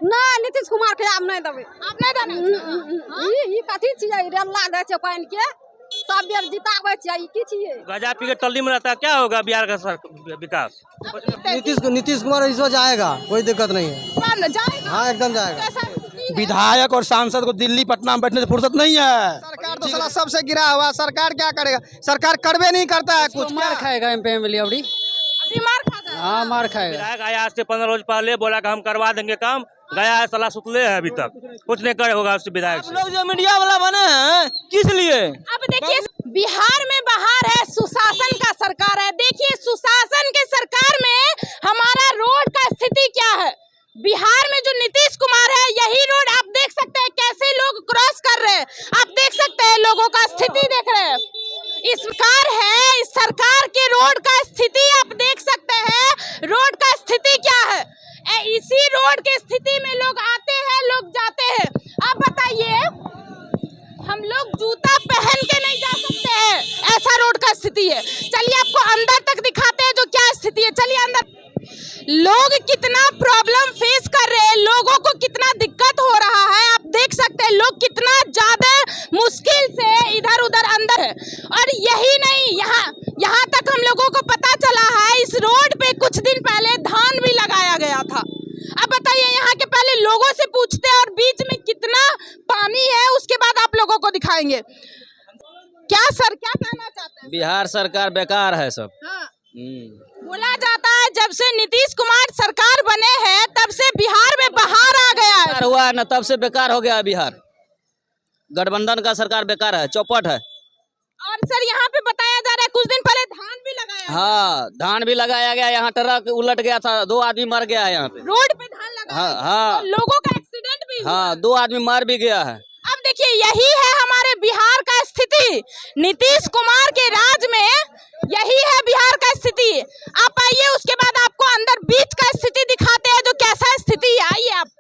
ना नीतीश कुमार के आब नहीं देबे। आप नहीं देना ई कथी छियै रेला दै छै पानी के सब बेर जिताबै छियै ई की छियै? गजा पी के टल्ली में रहता क्या होगा बिहार का विकास? नीतीश कुमार इस बार जाएगा, कोई दिक्कत नहीं है। जाएगा हाँ एकदम जाएगा। कैसा स्थिति है? विधायक और सांसद को दिल्ली पटना में बैठने से फुर्सत नहीं है। सरकार तो साला सबसे गिरा हुआ, सरकार क्या करेगा? सरकार करवे नहीं करता है कुछ। मार खाएगा एमपी एमएलए अभी। अभी मार खा जाएगा। हाँ मार खाएगा। विधायक आया आज से 15 रोज पहले, बोला कि हम करवा देंगे काम, गया है साला सुतले है, अभी तक कुछ नहीं करे होगा उससे विधायक से। लोग जो मीडिया वाला बने हैं किस लिए? अब देखिए बिहार में बहार है, सुशासन का सरकार है। देखिए सुशासन के सरकार में हमारा रोड का स्थिति क्या है। बिहार में जो नीतीश कुमार है यही रोड आप देख सकते हैं कैसे लोग क्रॉस कर रहे हैं। आप देख सकते हैं लोगों का स्थिति देख रहे हैं। इस सरकार है, इस सरकार के रोड का स्थिति आप देख सकते हैं। रोड का स्थिति क्या है? इसी रोड की स्थिति में लोग आते हैं, लोग जाते हैं। आप बताइए हम लोग जूता पहन के नहीं जा सकते हैं, ऐसा रोड का स्थिति है। चलिए आपको अंदर तक दिखाते हैं जो क्या स्थिति है। चलिए अंदर। लोग कितना प्रॉब्लम फेस कर रहे हैं, लोगों को कितना दिक्कत हो रहा है आप देख सकते हैं। लोग कितना ज्यादा मुश्किल से इधर उधर अंदर है। और यही नहीं, यहाँ तक हम लोगों को पता चला है इस रोड पे कुछ दिन पहले धान भी लगाया गया था। अब बताइए यहाँ के पहले लोगों से पूछते हैं और बीच में कितना पानी है उसके बाद आप लोगों को दिखाएंगे। क्या सर क्या कहना चाहते हैं? बिहार सरकार बेकार है सब। हाँ। बोला जाता है जब से नीतीश कुमार सरकार बने हैं तब से बिहार में बहार आ गया है। हुआ है ना, तब से बेकार हो गया बिहार। गठबंधन का सरकार बेकार है, चौपट है। और सर यहाँ पे बताया जा रहा है कुछ दिन पहले धान भी लगाया। हाँ धान भी लगाया गया, यहाँ ट्रक उलट गया था, 2 आदमी मर गया है यहाँ पे। रोड पे धान लगाया। हाँ हाँ तो लोगों का एक्सीडेंट भी हुआ। हाँ 2 आदमी मर भी गया है। अब देखिए यही है हमारे बिहार का स्थिति। नीतीश कुमार के राज में यही है बिहार का स्थिति। आप आइए उसके बाद आपको अंदर बीच का स्थिति दिखाते हैं जो कैसा स्थिति है। आइए आप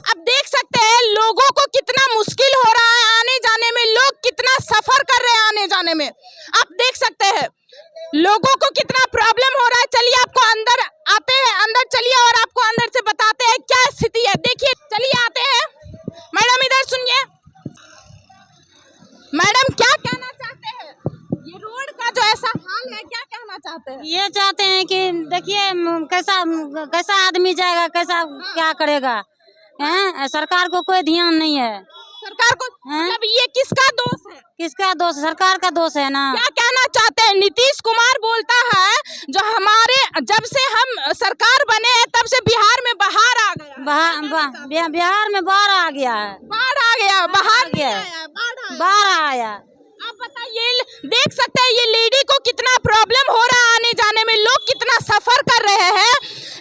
अब देख सकते हैं लोगों को कितना मुश्किल हो रहा है आने जाने में, लोग कितना सफर कर रहे हैं आने जाने में। आप देख सकते हैं लोगों को कितना प्रॉब्लम हो रहा है। चलिए आपको अंदर आते हैं, अंदर चलिए और आपको अंदर से बताते हैं क्या स्थिति है। देखिए चलिए आते हैं। मैडम इधर सुनिए, मैडम क्या कहना चाहते हैं? ये रोड का जो ऐसा हाल है क्या कहना चाहते हैं? ये चाहते हैं कि देखिए कैसा कैसा आदमी जाएगा, कैसा क्या करेगा। हैं सरकार को कोई ध्यान नहीं है। सरकार को मतलब ये किसका दोष है? किसका दोष? सरकार का दोष है ना। क्या कहना चाहते हैं? नीतीश कुमार बोलता है जो हमारे बार से हम सरकार बने हैं तब से बिहार में बहार आ गया। बिहार में बाढ़ आ गया है। बाढ़ आ गया, बहार नहीं गया। आया, बाढ़ आया। आप बताइए देख सकते हैं ये लेडी को कितना प्रॉब्लम हो रहा है आने जाने में, लोग कितना सफर कर रहे हैं,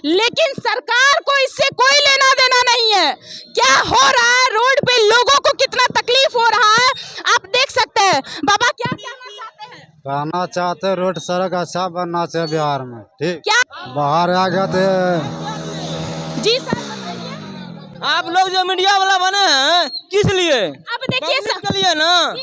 लेकिन सरकार को इससे कोई लेना देना नहीं है। क्या हो रहा है रोड पे, लोगों को कितना तकलीफ हो रहा है आप देख सकते हैं। बाबा क्या कहना चाहते हैं? कहना चाहते रोड सड़क अच्छा बनना चाहिए बिहार में। ठीक क्या बाहर आ गया थे। जी सर बताइए। आप लोग जो मीडिया वाला बने हैं किस लिए? अब देखिए पब्लिक के लिए ना,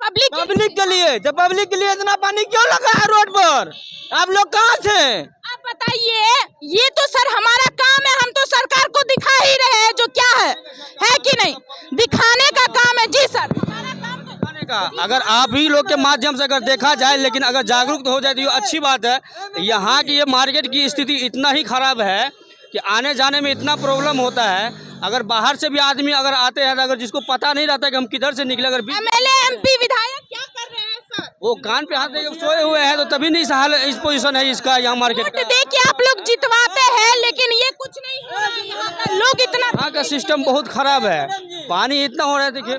पब्लिक के लिए। जब पब्लिक के लिए इतना पानी क्यों लगा है रोड पर? आप लोग कहाँ थे? आप बताइए। ये तो सर हमारा काम है, हम तो सरकार को दिखा ही रहे हैं जो क्या है कि नहीं, दिखाने का काम है। जी सर हमारा काम दिखाने का। अगर आप ही लोग के माध्यम से अगर देखा जाए, लेकिन अगर जागरूक हो जाए तो ये अच्छी बात है। यहाँ की ये मार्केट की स्थिति इतना ही खराब है कि आने जाने में इतना प्रॉब्लम होता है। अगर बाहर से भी आदमी अगर आते हैं तो अगर जिसको पता नहीं रहता कि हम किधर से निकले, अगर एमएलए एमपी विधायक क्या कर रहे हैं सर? वो कान पे हाथ देके सोए हुए हैं, तो तभी नहीं सहाल इस पोजीशन है इसका यहाँ मार्केट का। देखिए आप लोग जितवाते हैं लेकिन ये कुछ नहीं हो रहा है। यहाँ का लोग इतना, यहाँ का सिस्टम बहुत खराब है, पानी इतना हो रहा है। देखिए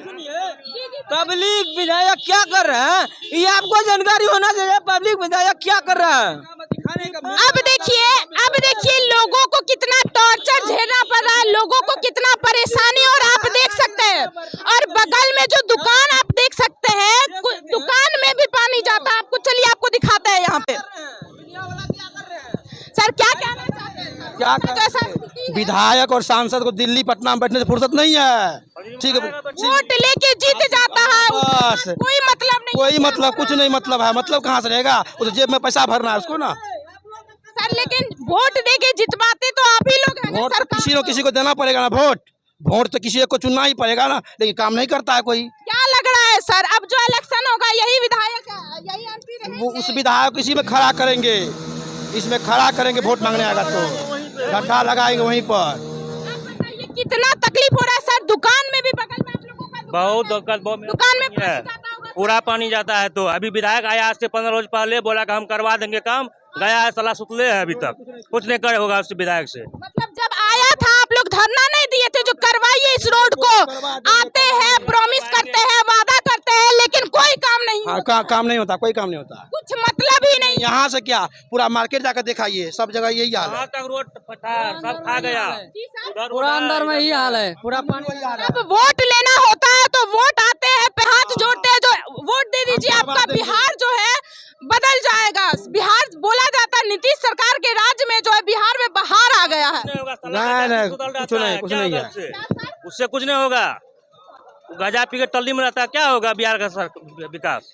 पब्लिक विधायक क्या कर रहे हैं ये आपको जानकारी होना चाहिए। पब्लिक विधायक क्या कर रहा है? अब देखिए लोगों को कितना टॉर्चर झेलना पड़ रहा है, लोगों को कितना परेशानी, और आप देख सकते हैं। और बगल में जो दुकान आप देख सकते हैं, दुकान में भी पानी जाता है। आपको चलिए आपको दिखाते हैं यहाँ पे। सर क्या कहना चाहते हैं? क्या विधायक और सांसद को दिल्ली पटना में बैठने से फुर्सत नहीं है। ठीक है, वोट लेके जीत जाता है, बस कोई मतलब नहीं। कोई मतलब कुछ नहीं मतलब है। मतलब कहाँ से रहेगा? उस जेब में पैसा भरना है उसको ना। सर लेकिन वोट देके जितवाते तो आप ही लोग हैं ना, वोट सरकार किसी न किसी को देना पड़ेगा ना। वोट तो किसी एक को चुनना ही पड़ेगा ना, लेकिन काम नहीं करता है कोई। क्या लग रहा है सर, अब जो इलेक्शन होगा यही विधायक यही एमपी रहेंगे? वो उस विधायक को इसी में खड़ा करेंगे, इसमें खड़ा करेंगे, वोट मांगने आएगा तो गड्ढा लगाएंगे वहीं पर। आप बताइए कितना तकलीफ हो रहा है सर, दुकान में भी बगल में आप लोगों का बहुत दिक्कत, बहुत दुकान में है, पानी जाता होगा सर। पूरा पानी जाता है। तो अभी विधायक आया आज से 15 रोज पहले, बोला कि हम करवा देंगे काम, गया है साला सुतले है, अभी तक कुछ नहीं करे होगा उस विधायक से। मतलब जब आया था आप लोग धरना नहीं दिए थे जो करवाइए इस रोड को, आते हैं प्रॉमिस करते हैं, वादा करते हैं, लेकिन कोई काम नहीं होता। काम नहीं होता, कोई काम नहीं होता, कुछ मतलब ही नहीं। यहाँ से क्या पूरा मार्केट जाकर दिखाइए, सब जगह यही हाल है। वहाँ तक रोड फटा, सब खा गया, पूरा अंदर में ही हाल है, पूरा पानी। जब वोट लेना होता है तो वोट आते हैं, पे हाथ जोड़ते हैं, जो वोट दे दीजिए, आपका बिहार जो है बदल जाएगा। बिहार बोला जाता है नीतीश सरकार के राज्य में जो है बिहार में बाहर आ गया है। नहीं, कुछ नहीं है, उससे कुछ नहीं होगा। गजा पी के टल्ली में रहता है, क्या होगा बिहार का विकास?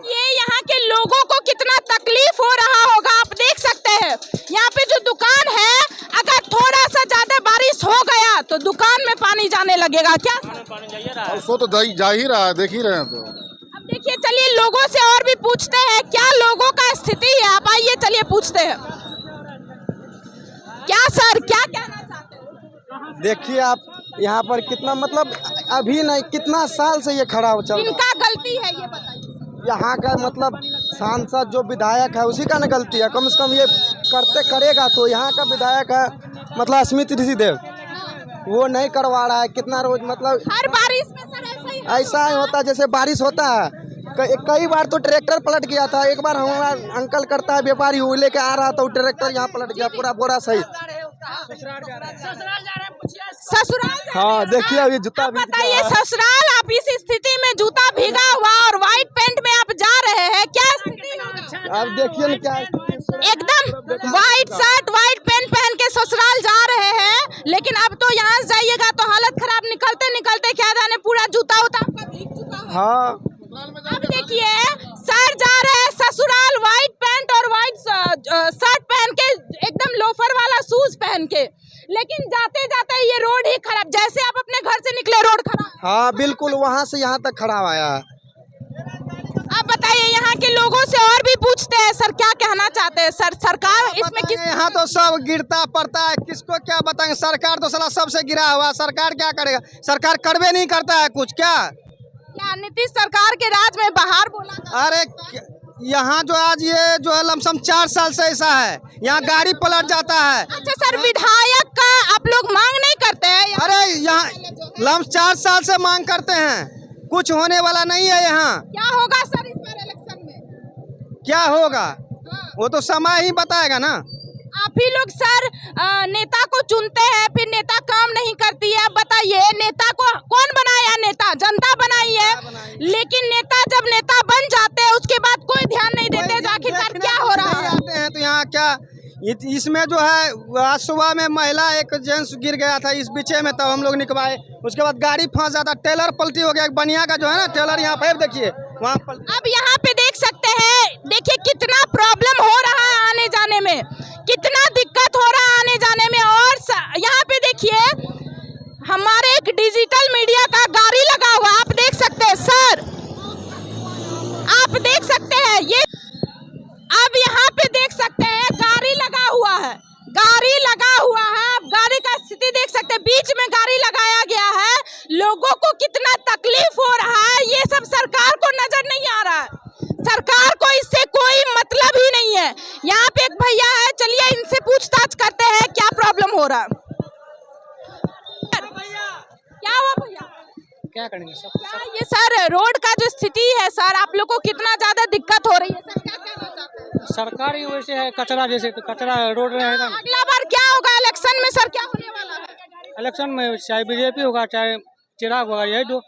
ये यहाँ के लोगों को कितना तकलीफ हो रहा होगा आप देख सकते हैं। यहाँ पे जो दुकान है, अगर थोड़ा सा ज्यादा बारिश हो गया तो दुकान में पानी जाने लगेगा। क्या सो तो जा ही रहा है, देख ही रहे हैं। तो अब देखिए, चलिए लोगों से और भी पूछते हैं क्या लोगों का स्थिति है। आप आइए, चलिए पूछते हैं। क्या सर, क्या कहना चाहते हैं? देखिए आप यहाँ पर कितना मतलब अभी नहीं, कितना साल से ये खड़ा हो चल रहा इनका गलती है ये बताइए। है। यहाँ का मतलब सांसद जो विधायक है उसी का ना गलती है, कम से कम ये करेगा तो। यहाँ का विधायक है मतलब स्मित ऋषिदेव, वो नहीं करवा रहा है। कितना रोज मतलब हर बारिश में सर ऐसा ही होता है, जैसे बारिश होता है कई बार तो ट्रैक्टर पलट गया था। एक बार हमारा अंकल करता है व्यापारी, वो लेके आ रहा था, वो ट्रैक्टर यहाँ पलट गया पूरा बोरा सहित। ससुराल हाँ देखिए अभी जूता बताइए ससुराल, आप इस स्थिति में जूता भीगा हुआ और व्हाइट पैंट में आप जा रहे हैं, क्या स्थिति होगा? अब देखिए ना क्या एकदम व्हाइट शर्ट व्हाइट पैंट पहन के ससुराल जा रहे हैं, लेकिन अब तो यहाँ से जाइएगा तो हालत खराब। निकलते निकलते क्या जाने पूरा जूता उता आपका भीग चुका है। हाँ अब देखिए सर जा रहे हैं ससुराल व्हाइट पैंट और व्हाइट शर्ट पहन के, एकदम लोफर वाला शूज पहन के, लेकिन जाते जाते ये रोड ही खराब। जैसे आप अपने घर से निकले रोड खराब। हाँ बिल्कुल, वहाँ से यहाँ तक खड़ा आया है। आप बताइए, यहाँ के लोगों से और भी पूछते हैं सर, क्या कहना चाहते हैं सर? सरकार इसमें किस यहाँ तो सब गिरता पड़ता है, किसको क्या बताएंगे। सरकार तो साला सबसे गिरा हुआ, सरकार क्या करेगा? सरकार करवे नहीं करता है कुछ। क्या नीतीश सरकार के राज में बाहर बोला? अरे यहाँ जो आज ये जो है लमसम 4 साल से ऐसा है, यहाँ गाड़ी पलट जाता है। अच्छा सर, विधायक का आप लोग मांग नहीं करते हैं? अरे यहाँ लमसम 4 साल से मांग करते हैं, कुछ होने वाला नहीं है। यहाँ क्या होगा सर इस बार इलेक्शन में? क्या होगा वो तो समय ही बताएगा ना। आप ही लोग सर नेता को चुनते हैं, फिर नेता काम नहीं करती है। बताइए नेता को कौन बनाया? नेता जनता बनाई है, लेकिन नेता जब नेता बन जाते हैं उसके बाद कोई ध्यान नहीं देते जो आखिरकार क्या हो रहा है। आते हैं तो यहाँ क्या इसमें जो है आज सुबह में महिला एक जेंट्स गिर गया था इस बीचे में, तब हम लोग निकलवाए। उसके बाद गाड़ी फंस जाता, टेलर पलटी हो गया। बनिया का जो है ना टेलर, यहाँ पे देखिए वहाँ अब यहाँ पे देख सकते हैं, देखिए कितना प्रॉब्लम हो रहा है आने जाने में, कितना दिक्कत हो रहा है आने जाने में। और यहाँ पे देखिए हमारे एक डिजिटल मीडिया का गाड़ी लगा हुआ, आप देख सकते हैं सर, आप देख सकते हैं ये, अब यहाँ पे देख सकते हैं गाड़ी लगा हुआ है, गाड़ी लगा हुआ है। आप गाड़ी का स्थिति देख सकते हैं, बीच में गाड़ी लगाया गया है। लोगों को कितना तकलीफ हो रहा है, ये सब सरकार को नजर नहीं आ रहा है। सरकार को इससे कोई मतलब ही नहीं है। यहाँ पे एक भैया है, चलिए इनसे पूछताछ करते हैं क्या प्रॉब्लम हो रहा है। क्या हुआ भैया? क्या करेंगे सब? क्या ये सर रोड का जो स्थिति है सर, आप लोग को कितना ज्यादा दिक्कत हो रही है सर, क्या कहना चाहते हैं? सरकार ही वैसे है, कचरा जैसे, तो कचरा रोड रहेगा। अगला बार क्या होगा इलेक्शन में सर, क्या होने वाला है इलेक्शन में? चाहे बीजेपी होगा चाहे चिराग होगा, यही दो।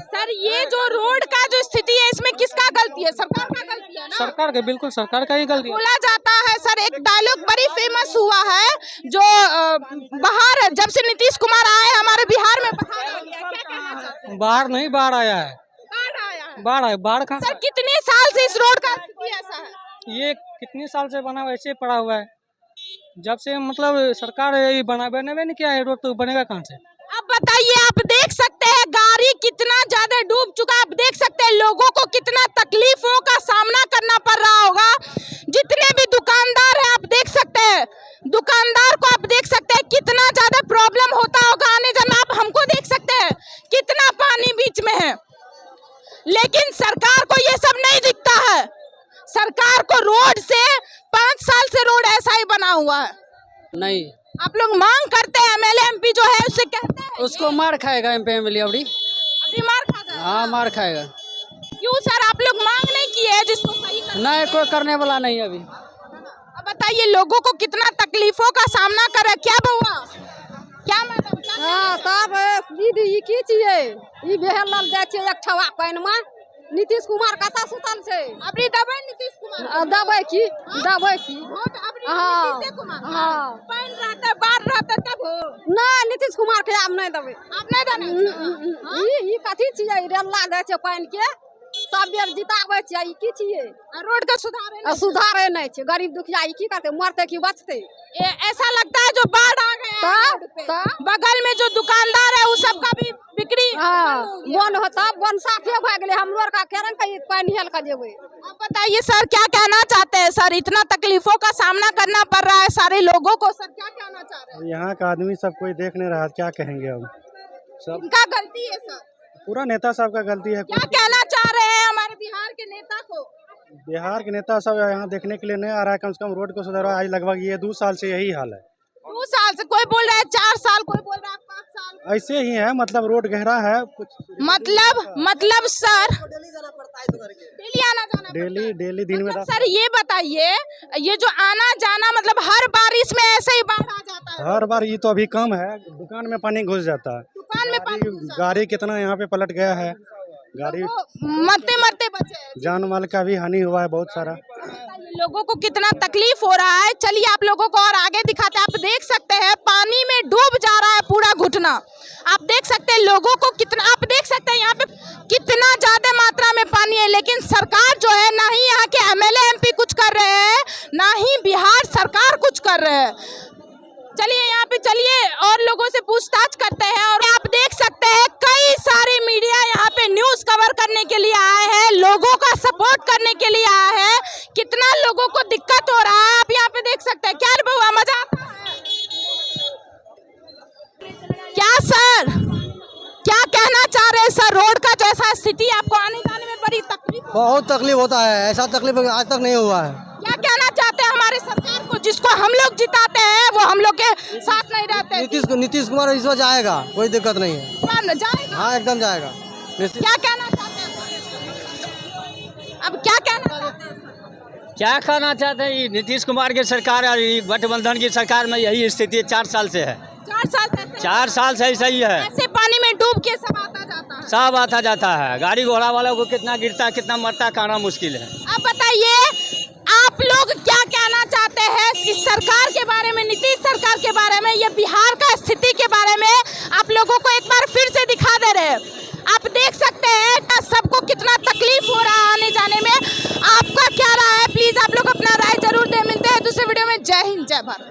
सर ये जो रोड का जो स्थिति है इसमें किसका गलती है? सरकार का गलती है ना? सरकार के, बिल्कुल सरकार का ही गलती है। बोला जाता है सर, एक डायलॉग बड़ी फेमस हुआ है जो बाहर जब से नीतीश कुमार आए हमारे बिहार में बाहर आ गया, क्या कहना चाहते हैं? बाढ़ नहीं, बाढ़ आया है। बाढ़ आया है? बाढ़ आया, बाढ़ कहाँ? सर कितने साल से इस रोड का स्थिति ऐसा है? ये कितने साल से बना वैसे पड़ा हुआ है। जब से मतलब सरकार ये बनावे नहीं किया है रोड, तो बनेगा कहाँ से? अब बताइए, आप देख सकते हैं गाड़ी कितना ज्यादा डूब चुका है। आप देख सकते हैं लोगों को कितना तकलीफों का सामना करना पड़ रहा होगा। जितने भी दुकानदार हैं आप देख सकते हैं, दुकानदार को आप देख सकते हैं कितना ज्यादा प्रॉब्लम होता होगा आने जाना। आप हमको देख सकते हैं कितना पानी बीच में है, लेकिन सरकार को ये सब नहीं दिखता है। सरकार को रोड से 5 साल से रोड ऐसा ही बना हुआ है। नहीं, आप लोग मांग करते हैं, एमएलए एमपी जो है उससे कहते हैं उसको मार खाएगा एमपी अभी मार खा जाएगा। हाँ, मार खाएगा। क्यों सर, आप लोग मांग नहीं किए हैं जिसको सही करना? नहीं, कोई करने वाला नहीं अभी। अब बताइए लोगों को कितना तकलीफों का सामना कर। क्या बउआ, क्या मैडम, हाँ तब दीदी ई की छियै ई बेहलल जाय छै एक ठवा पानि में। नीतीश कुमार कतऽ सुतल छै? अभी दबे नीतीश कुमार दबै की वोट अभी हाँ, नीतीश कुमार। हाँ। पानी रहता बाढ़ रहता तब हो। नहीं नीतीश कुमार के आब नहीं देबै। आप नहीं देना। ई कथी छियै? रेला दै छै पानि के, सब बेर जिताबै छियै। ई की छियै? रोड का सुधार सुधारे नहीं छै। गरीब दुखिया ई की करते? मरते की बचते? ऐसा लगता है जो बाढ़ आ गया है रोड पे, बगल में जो दुकानदार है वो सबका भी बिक्री हाँ बन होता, बन साफे भए गेलै। हमरो आर का केरन के पानि हेल के जेबै। आप बताइए सर, क्या कहना चाहते हैं सर? इतना तकलीफों का सामना करना पड़ रहा है सारे लोगों को, सर क्या कहना चाह रहे हैं? यहाँ का आदमी सब कोई देख नहीं रहा, क्या कहेंगे हम? सब इनका गलती है सर? पूरा नेता सब का गलती है। क्या कहना चाह रहे हैं हमारे बिहार के नेता को? बिहार के नेता सब यहाँ देखने के लिए नहीं आ रहा है। कम से कम रोड को सुधारा। आज लगभग ये 2 साल से यही हाल है। 2 साल से, कोई बोल रहा है 4 साल, कोई बोल रहा है 5 साल। ऐसे ही है, मतलब रोड गहरा है कुछ। मतलब सर डेली आना जाना डेली दिन में सर ये बताइए, ये जो आना जाना मतलब हर बारिश में ऐसे ही बाढ़ आ जाता है? हर बार। ये तो अभी कम है, दुकान में पानी घुस जाता है। दुकान में पानी घुसा। गाड़ी कितना यहाँ पे पलट गया है, गाड़ी मरते बचे हैं। जान माल का भी हानि हुआ है बहुत सारा। लोगों को कितना तकलीफ हो रहा है। चलिए आप लोगों को और आगे दिखाते हैं। आप देख सकते हैं पानी में डूब जा रहा है पूरा घुटना। आप देख सकते हैं लोगों को कितना, आप देख सकते हैं यहाँ पे कितना ज्यादा मात्रा में पानी है, लेकिन सरकार जो है ना ही यहाँ के एमएलए एमपी कुछ कर रहे हैं, ना ही बिहार सरकार कुछ कर रहे हैं। चलिए यहाँ पे चलिए और लोगों से पूछताछ करते हैं। और आप देख सकते हैं कई सारे मीडिया यहाँ पे न्यूज कवर करने के लिए आए हैं, लोगों का सपोर्ट करने के लिए आए हैं। कितना लोगों को दिक्कत हो रहा है आप यहाँ पे देख सकते हैं। क्या बहुआ मजा आता है? क्या सर, क्या कहना चाह रहे हैं सर? रोड का जैसा स्थिति, आपको आने जाने में बड़ी तकलीफ? बहुत तकलीफ होता है, ऐसा तकलीफ आज तक नहीं हुआ है। क्या कहना चाहते हैं हमारे सरकार को, जिसको हम लोग जिताते हैं वो हम लोग के साथ नहीं रहते? नीतीश कुमार इस बार जाएगा, कोई दिक्कत नहीं है। जाएगा? हाँ एकदम जाएगा। क्या कहना चाहते हैं? अब क्या कहना चाहते हैं? क्या कहना चाहते हैं? ये नीतीश कुमार की सरकार और गठबंधन की सरकार में यही स्थिति 4 साल से है। 4 साल से ऐसा ही है। ऐसे पानी में डूब के सब आता जाता है। सब आता जाता है। गाड़ी घोड़ा वालों को कितना गिरता है, कितना मरता, कहना मुश्किल है। अब बताइए आप लोग क्या कहना चाहते हैं इस सरकार के बारे में, नीतीश सरकार के बारे में, ये बिहार का स्थिति के बारे में? आप लोगों को एक बार फिर से दिखा दे रहे हैं। आप देख सकते हैं सबको कितना तकलीफ हो रहा है आने जाने में। आपका क्या राय है? प्लीज आप लोग अपना राय जरूर दें। मिलते हैं दूसरे वीडियो में। जय हिंद, जय भारत।